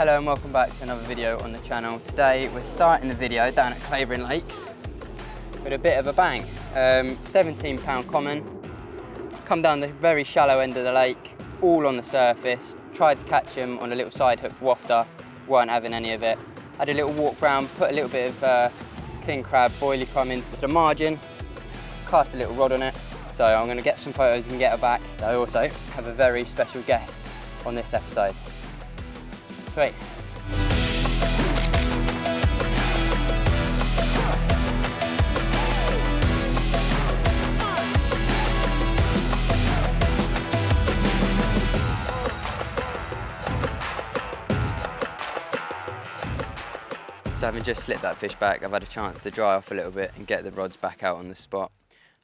Hello and welcome back to another video on the channel. Today we're starting the video down at Clavering Lakes with a bit of a bang. 17 pound common, come down the very shallow end of the lake, all on the surface. Tried to catch them on a little side hook wafter, weren't having any of it. Had a little walk round, put a little bit of king crab boilie crumb into the margin, cast a little rod on it. So I'm going to get some photos and get her back. I also have a very special guest on this episode. Sweet. So having just slipped that fish back, I've had a chance to dry off a little bit and get the rods back out on the spot.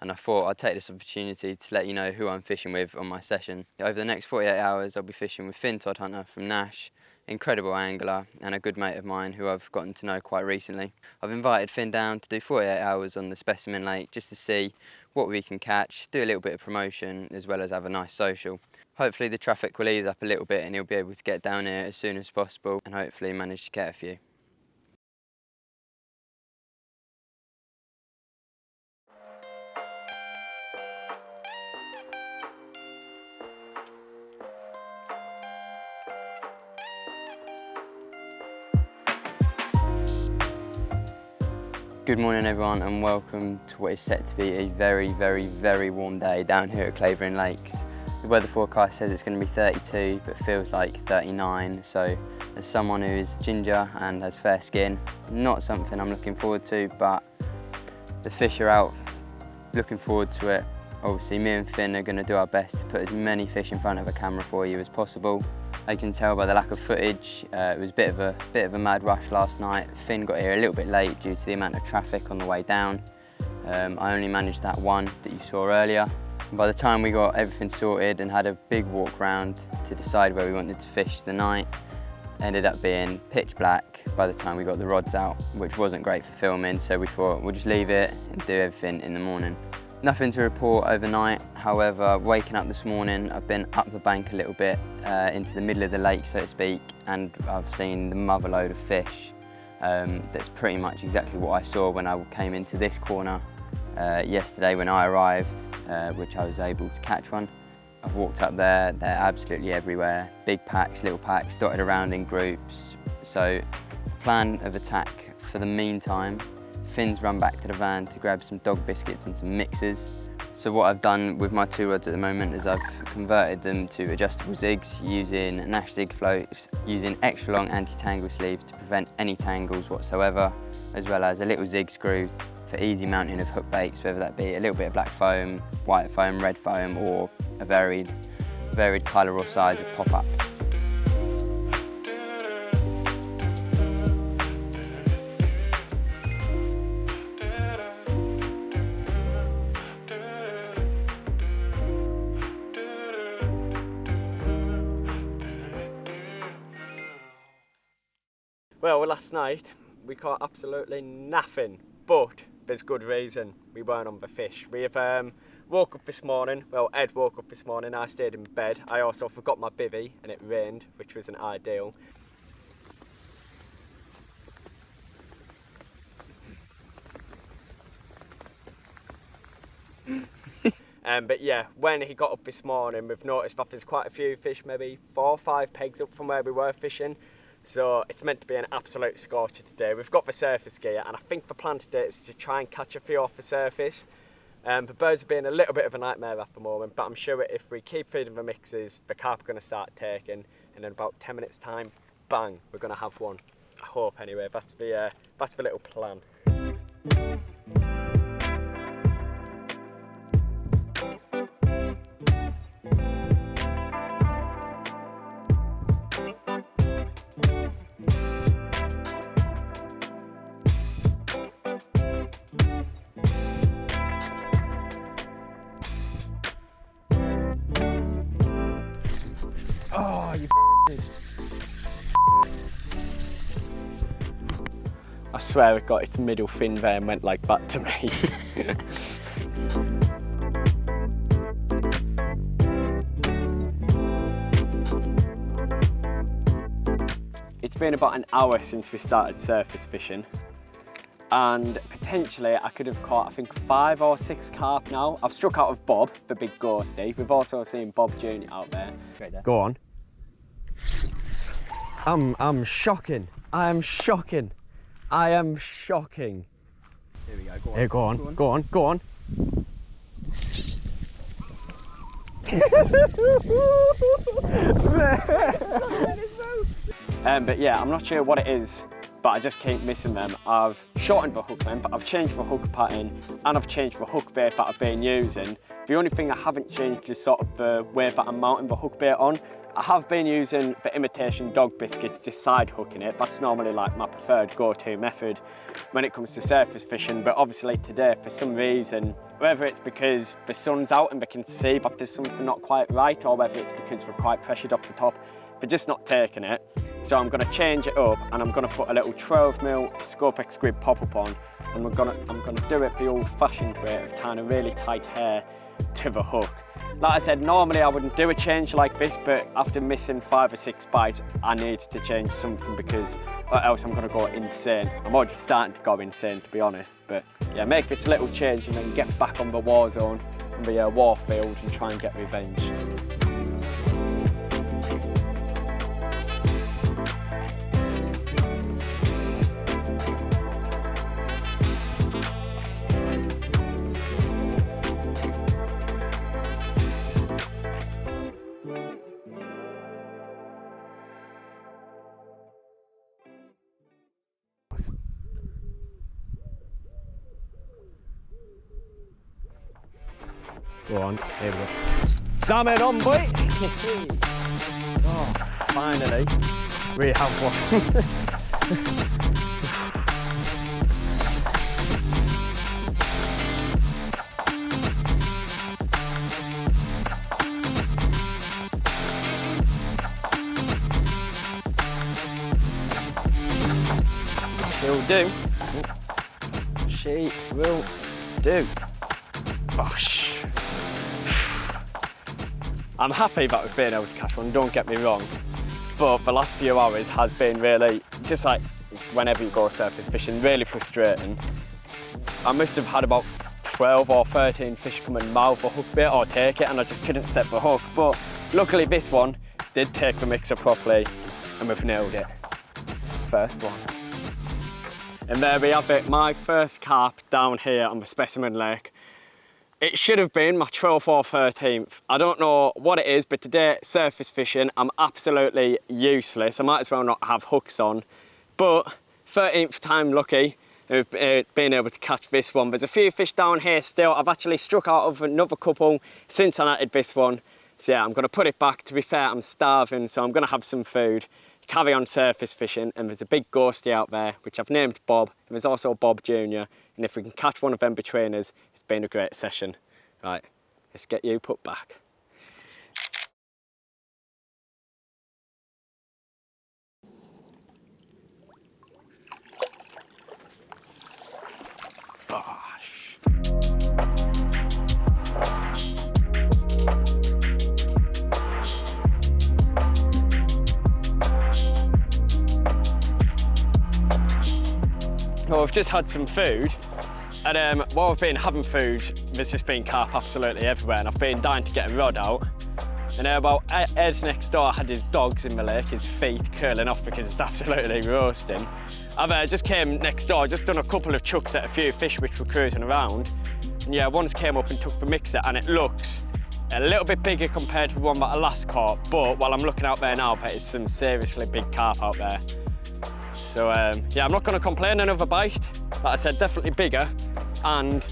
And I thought I'd take this opportunity to let you know who I'm fishing with on my session. Over the next 48 hours, I'll be fishing with Finley Todhunter from Nash, incredible angler and a good mate of mine who I've gotten to know quite recently. I've invited Finn down to do 48 hours on the Specimen Lake just to see what we can catch, do a little bit of promotion as well as have a nice social. Hopefully the traffic will ease up a little bit and he'll be able to get down here as soon as possible and hopefully manage to get a few. Good morning everyone and welcome to what is set to be a very warm day down here at Clavering Lakes. The weather forecast says it's going to be 32 but feels like 39, so as someone who is ginger and has fair skin, not something I'm looking forward to, but the fish are out, looking forward to it. Obviously me and Finn are going to do our best to put as many fish in front of a camera for you as possible. I can tell by the lack of footage, it was a bit of a mad rush last night. Finn got here a little bit late due to the amount of traffic on the way down. I only managed that one that you saw earlier. And by the time we got everything sorted and had a big walk round to decide where we wanted to fish the night, ended up being pitch black by the time we got the rods out, which wasn't great for filming, so we thought we'll just leave it and do everything in the morning. Nothing to report overnight, however, waking up this morning, I've been up the bank a little bit into the middle of the lake, so to speak, and I've seen the mother load of fish. That's pretty much exactly what I saw when I came into this corner yesterday when I arrived, which I was able to catch one. I've walked up there, they're absolutely everywhere, big packs, little packs, dotted around in groups. So, plan of attack for the meantime, Finn's run back to the van to grab some dog biscuits and some mixers. So what I've done with my two rods at the moment is I've converted them to adjustable zigs using Nash zig floats, using extra long anti-tangle sleeves to prevent any tangles whatsoever, as well as a little zig screw for easy mounting of hook baits, whether that be a little bit of black foam, white foam, red foam, or a varied colour or size of pop-up. Well, last night we caught absolutely nothing, but there's good reason we weren't on the fish. We have woke up this morning, well Ed woke up this morning, I stayed in bed. I also forgot my bivvy and it rained, which wasn't ideal. But yeah, when he got up this morning, we've noticed that there's quite a few fish, maybe 4 or 5 pegs up from where we were fishing. So it's meant to be an absolute scorcher today. We've got the surface gear and I think the plan today is to try and catch a few off the surface. The birds are being a little bit of a nightmare at the moment, but I'm sure if we keep feeding the mixes, the carp are going to start taking, and in about 10 minutes time, bang, we're going to have one. I hope anyway, that's the little plan. Oh, you I swear it got its middle fin there and went like that to me. it's been about an hour since we started surface fishing, and potentially I could have caught, I think, 5 or 6 carp now. I've struck out of Bob, the big ghosty. We've also seen Bob Jr. out there. Right there. Go on. I'm shocking. I am shocking. I am shocking. Here we go, go on. Here, go on, go on, go on. But yeah, I'm not sure what it is, but I just keep missing them. I've shortened the hook length, I've changed the hook pattern, and I've changed the hook bait that I've been using. The only thing I haven't changed is sort of the way that I'm mounting the hook bait on. I have been using the imitation dog biscuits, just side hooking it. That's normally like my preferred go-to method when it comes to surface fishing, but obviously today, for some reason, whether it's because the sun's out and they can see but there's something not quite right, or whether it's because we're quite pressured off the top, they're just not taking it. So I'm going to change it up, and I'm going to put a little 12mm Scopex Squid pop-up on, and I'm going to do it the old-fashioned way of tying a really tight hair to the hook. Like I said, normally I wouldn't do a change like this, but after missing 5 or 6 bites, I need to change something, because or else I'm going to go insane. I'm already starting to go insane, to be honest. But yeah, make this little change and then get back on the war zone, on the war field, and try and get revenge. Go on, here we go. Salmon on, boy! Oh, finally, we have one. She'll do. She will do. Bosh. I'm happy that we've been able to catch one, don't get me wrong, but the last few hours has been really, just like whenever you go surface fishing, really frustrating. I must have had about 12 or 13 fish come and mouth a hook bait or take it, and I just couldn't set the hook. But luckily this one did take the mixer properly, and we've nailed it. First one. And there we have it, my first carp down here on the Specimen Lake. It should have been my 12th or 13th. I don't know what it is, but today, surface fishing, I'm absolutely useless. I might as well not have hooks on. But 13th time lucky, we've been able to catch this one. There's a few fish down here still. I've actually struck out of another couple since I netted this one. So yeah, I'm gonna put it back. To be fair, I'm starving, so I'm gonna have some food, carry on surface fishing, and there's a big ghosty out there, which I've named Bob, and there's also Bob Jr. And if we can catch one of them between us, it's been a great session. Right, let's get you put back. Gosh. Well, we've just had some food, and while I've been having food, there's just been carp absolutely everywhere, and I've been dying to get a rod out. And about Ed next door had his dogs in the lake, his feet curling off because it's absolutely roasting. I've just came next door, just done a couple of chucks at a few fish which were cruising around. And yeah, one's came up and took the mixer, and it looks a little bit bigger compared to the one that I last caught, but while I'm looking out there now, there is some seriously big carp out there. So yeah, I'm not going to complain, another bite. Like I said, definitely bigger, and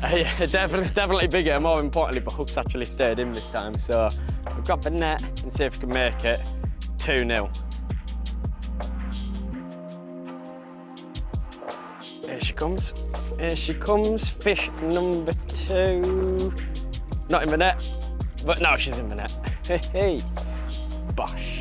yeah, definitely bigger, and more importantly, the hook's actually stayed in this time. So we'll grab the net and see if we can make it 2-0. Here she comes. Here she comes. Fish number 2. Not in the net, but now she's in the net. Hey, bosh.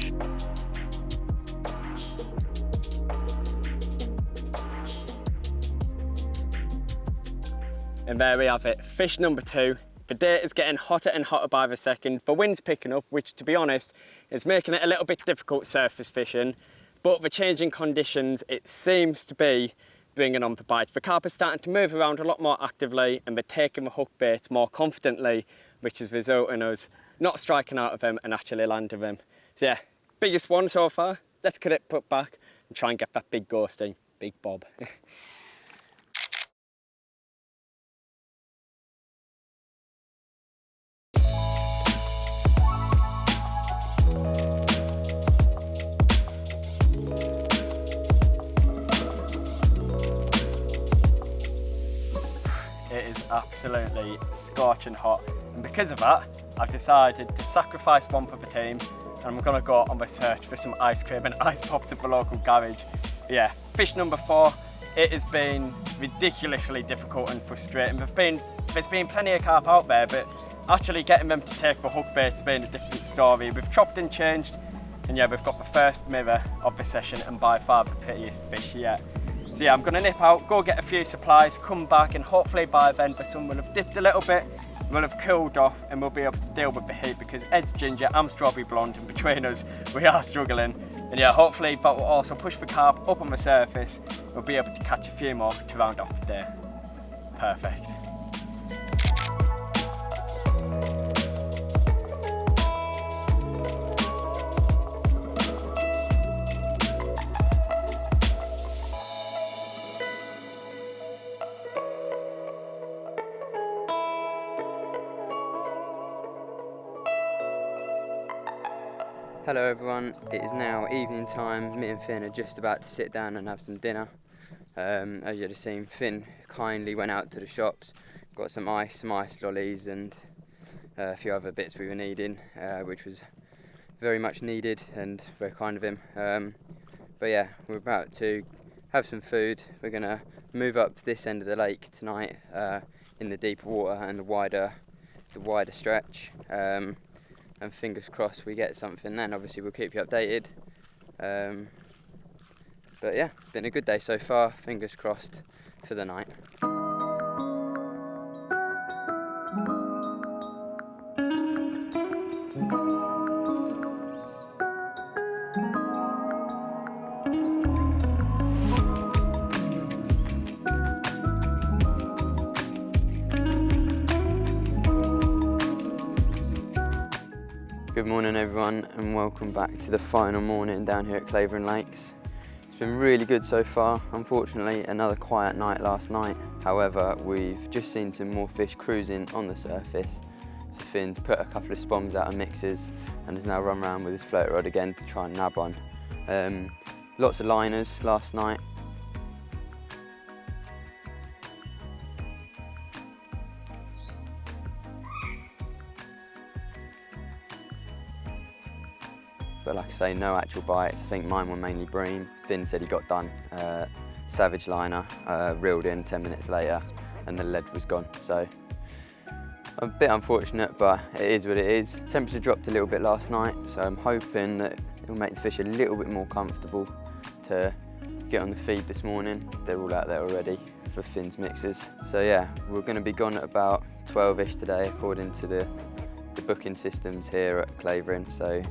And there we have it, fish number 2. The day is getting hotter and hotter by the second. The wind's picking up, which, to be honest, is making it a little bit difficult surface fishing. but the changing conditions, it seems to be bringing on the bites. The carp are starting to move around a lot more actively and they're taking the hook baits more confidently, which is resulting in us not striking out of them and actually landing them. So yeah, biggest one so far. Let's get it put back and try and get that big ghosty, big bob. It is absolutely scorching hot, and because of that I've decided to sacrifice one for the team and I'm going to go on the search for some ice cream and ice pops at the local garage. Yeah, fish number 4. It has been ridiculously difficult and frustrating. There's been plenty of carp out there, but actually getting them to take the hook bait's been a different story. We've chopped and changed, and yeah, we've got the first mirror of the session and by far the prettiest fish yet. So yeah, I'm going to nip out, go get a few supplies, come back, and hopefully by then the sun will have dipped a little bit, we'll have cooled off and we'll be able to deal with the heat, because Ed's ginger, I'm strawberry blonde, and between us we are struggling. And yeah, hopefully that will also push the carp up on the surface. We'll be able to catch a few more to round off the day. Perfect. Hello everyone, it is now evening time. Me and Finn are just about to sit down and have some dinner. As you have seen, Finn kindly went out to the shops, got some ice lollies and a few other bits we were needing, which was very much needed and very kind of him. But yeah, we're about to have some food. We're going to move up this end of the lake tonight in the deeper water and the wider stretch. And fingers crossed we get something then. Obviously we'll keep you updated. But yeah, been a good day so far. Fingers crossed for the night. Good morning everyone and welcome back to the final morning down here at Clavering Lakes. It's been really good so far. Unfortunately another quiet night last night. However, we've just seen some more fish cruising on the surface. So Finn's put a couple of spoms out of mixes and has now run around with his floater rod again to try and nab one. Lots of liners last night. But like I say, no actual bites. I think mine were mainly bream. Finn said he got done. Savage liner, reeled in 10 minutes later and the lead was gone. So a bit unfortunate, but it is what it is. Temperature dropped a little bit last night, so I'm hoping that it'll make the fish a little bit more comfortable to get on the feed this morning. They're all out there already for Finn's mixes. So yeah, we're going to be gone at about 12ish today according to the booking systems here at Clavering. So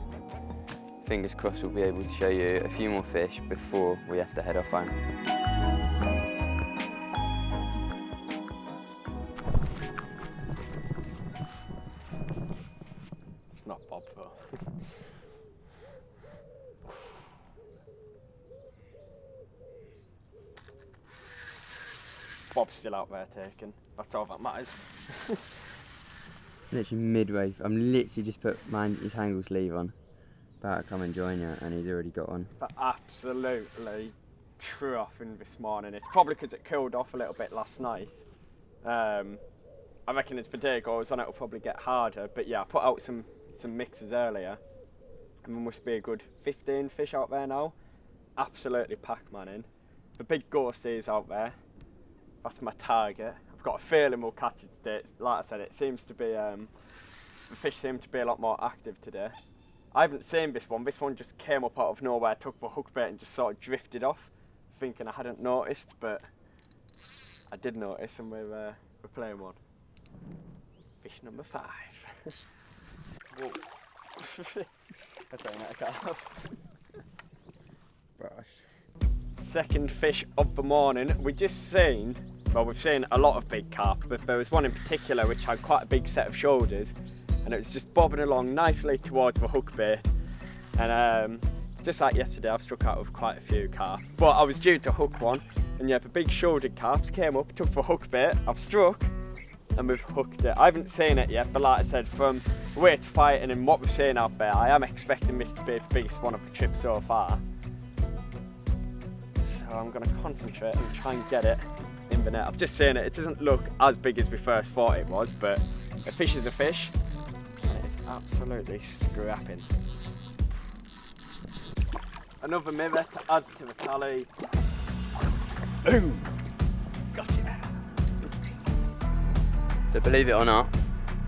fingers crossed we'll be able to show you a few more fish before we have to head off home. It's not bob though. Bob's still out there taking. That's all that matters. Literally midway, I'm literally just put his tangle sleeve on. About to come and join you and he's already got one. But absolutely troughing this morning. It's probably because it cooled off a little bit last night. I reckon as the day goes on it'll probably get harder, but yeah, I put out some mixes earlier and there must be a good 15 fish out there now. Absolutely pack-manning. The big ghosties out there, that's my target. I've got a feeling we'll catch it today. Like I said, it seems to be, the fish seem to be a lot more active today. I haven't seen this one. This one just came up out of nowhere, took the hook bait and just sort of drifted off, thinking I hadn't noticed, but I did notice and we're playing one. Fish number 5. Whoa. That's very nice. brush. Second fish of the morning. We've seen a lot of big carp, but there was one in particular which had quite a big set of shoulders, and it was just bobbing along nicely towards the hook bait. And just like yesterday, I've struck out with quite a few carp, but I was due to hook one, and yeah, the big shouldered carps came up, took the hook bait, I've struck, and we've hooked it. I haven't seen it yet, but like I said, from the way it's fighting and what we've seen out there, I am expecting this to be the biggest one of the trip so far. So I'm going to concentrate and try and get it in the net. I've just seen it, it doesn't look as big as we first thought it was, but a fish is a fish, and it's absolutely scrapping. Another mirror to add to the tally. Boom! Gotcha! So believe it or not,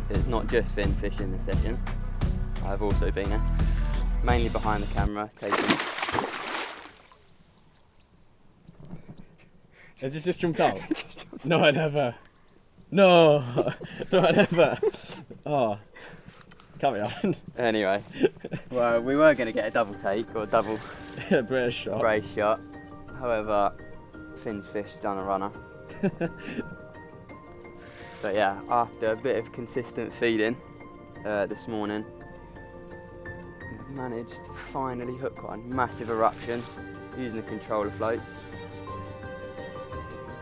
it's not just Finn fishing this session. I've also been here, mainly behind the camera, taking... Has it just jumped out? No, I never. No, I never. Oh, carry on. Anyway, well, we were going to get a double take or a double brace shot. brace shot. However, Finn's fish done a runner. But yeah, after a bit of consistent feeding this morning, we've managed to finally hook one. Massive eruption using the controller floats.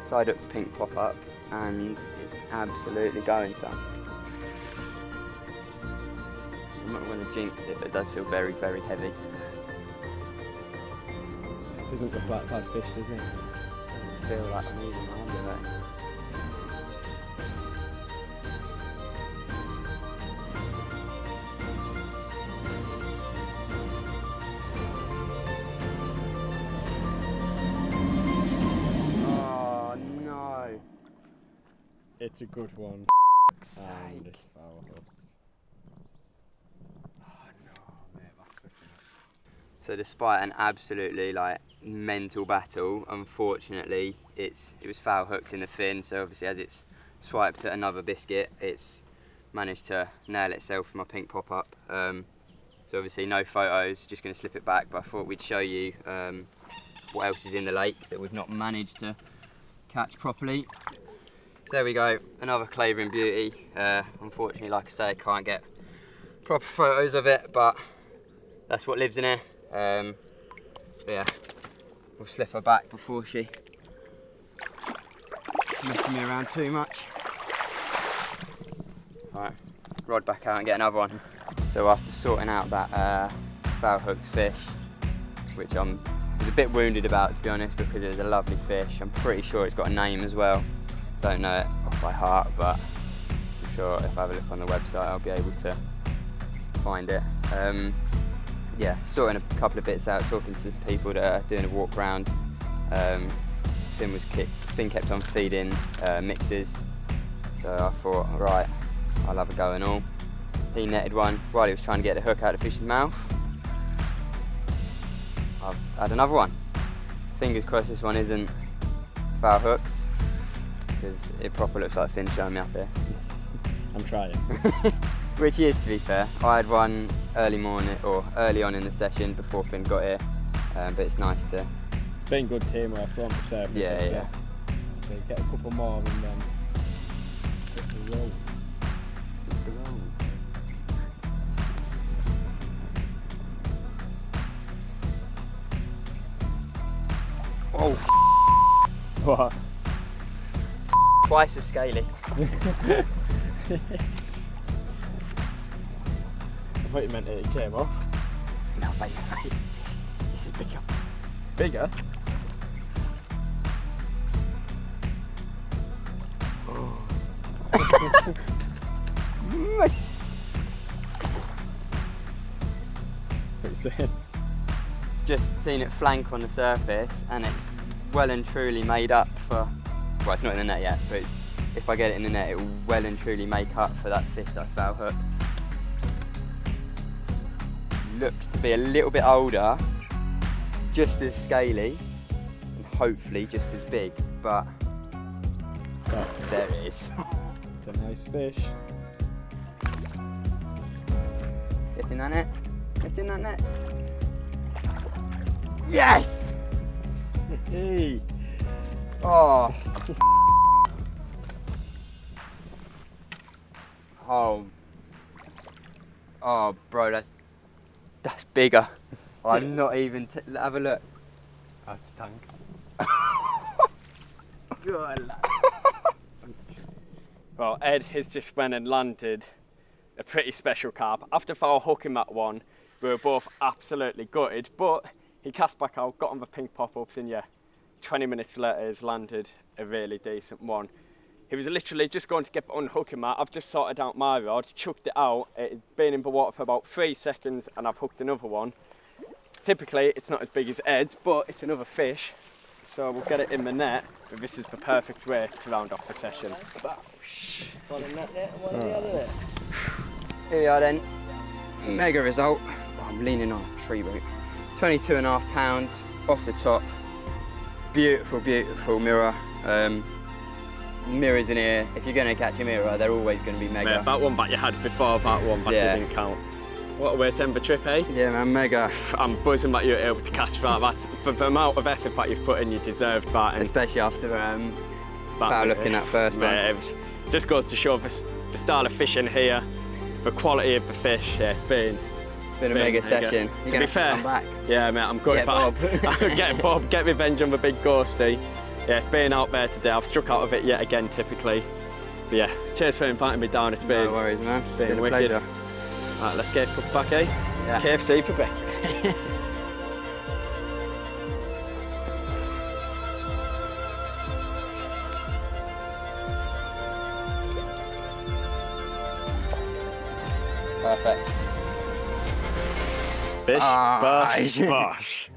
Side hooked pink pop up, and it's absolutely going some. I'm not going to jinx it, but it does feel very, very heavy. It doesn't look like a bad fish, does it? I feel like I'm using my underwear. It's a good one. And it's foul hooked. Oh no, mate, that's such a... So despite an absolutely mental battle, unfortunately it was foul hooked in the fin, so obviously as it's swiped at another biscuit, it's managed to nail itself from my pink pop up. So obviously no photos, just going to slip it back, but I thought we'd show you what else is in the lake that we've not managed to catch properly. So there we go, another Clavering beauty. Unfortunately, like I say, I can't get proper photos of it, but that's what lives in here. But yeah, we'll slip her back before she messes me around too much. Alright, rod back out and get another one. So after sorting out that foul hooked fish, which I was a bit wounded about, to be honest, because it was a lovely fish. I'm pretty sure it's got a name as well. Don't know it off by heart, but I'm sure if I have a look on the website I'll be able to find it. Yeah, sorting a couple of bits out, talking to people that are doing a walk round. Finn kept on feeding mixes, so I thought, right, I'll have a go and all. He netted one while he was trying to get the hook out of the fish's mouth. I've had another one. Fingers crossed this one isn't foul hooked, because it proper looks like Finn showing me up here. I'm trying. Which he is, to be fair. I had one early on in the session before Finn got here, but it's nice to... Been good teamwork on the surface. Yeah. So get a couple more and then get the roll. Oh! What? Twice as scaly. I thought you meant it came off. No, mate. This is bigger. Bigger? Mate. What are you saying? Just seen it flank on the surface, and it's well and truly made up for... Well, it's not in the net yet, but if I get it in the net, it will well and truly make up for that fish that I foul hooked. Looks to be a little bit older, just as scaly, and hopefully just as big, but there it is. It's a nice fish. Get in that net. Get in that net. Yes! Hey. Oh. Oh. Oh, bro, that's bigger. I'm not even. Have a look. That's a tank. Good. Well, Ed has just went and landed a pretty special carp. After foul hooking that one, we were both absolutely gutted, but he cast back out, got on the pink pop-ups, and yeah, 20 minutes later he's landed a really decent one. He was literally just going to get unhooking that. I've just sorted out my rod, chucked it out. It had been in the water for about 3 seconds and I've hooked another one. Typically it's not as big as Ed's, but it's another fish. So we'll get it in the net, but this is the perfect way to round off the session. One in that net and one in the other net. Here we are then. Mega result. Oh, I'm leaning on a tree root. 22.5 pounds off the top. Beautiful, beautiful mirror. Mirrors in here. If you're going to catch a mirror, they're always going to be mega. Yeah, that one that you had before, that one that didn't count. What a way to end the trip, eh? Yeah, man, mega. I'm buzzing that you were able to catch that. That's for the amount of effort that you've put in, you deserved that. And especially after looking at first time. Just goes to show the style of fishing here, the quality of the fish. Yeah, it's been a mega session. You're to be fair, come back. Yeah, mate, I'm good. Bob. I'm getting Bob, get revenge on the big ghosty. Yeah, it's been out there today. I've struck out of it yet again, typically. But yeah, cheers for inviting me down. It's been no worries, man. Been a wicked. pleasure. Right, let's get cooked back, eh? Yeah. KFC for breakfast. Perfect. Bish, Ah, bosh, bosh.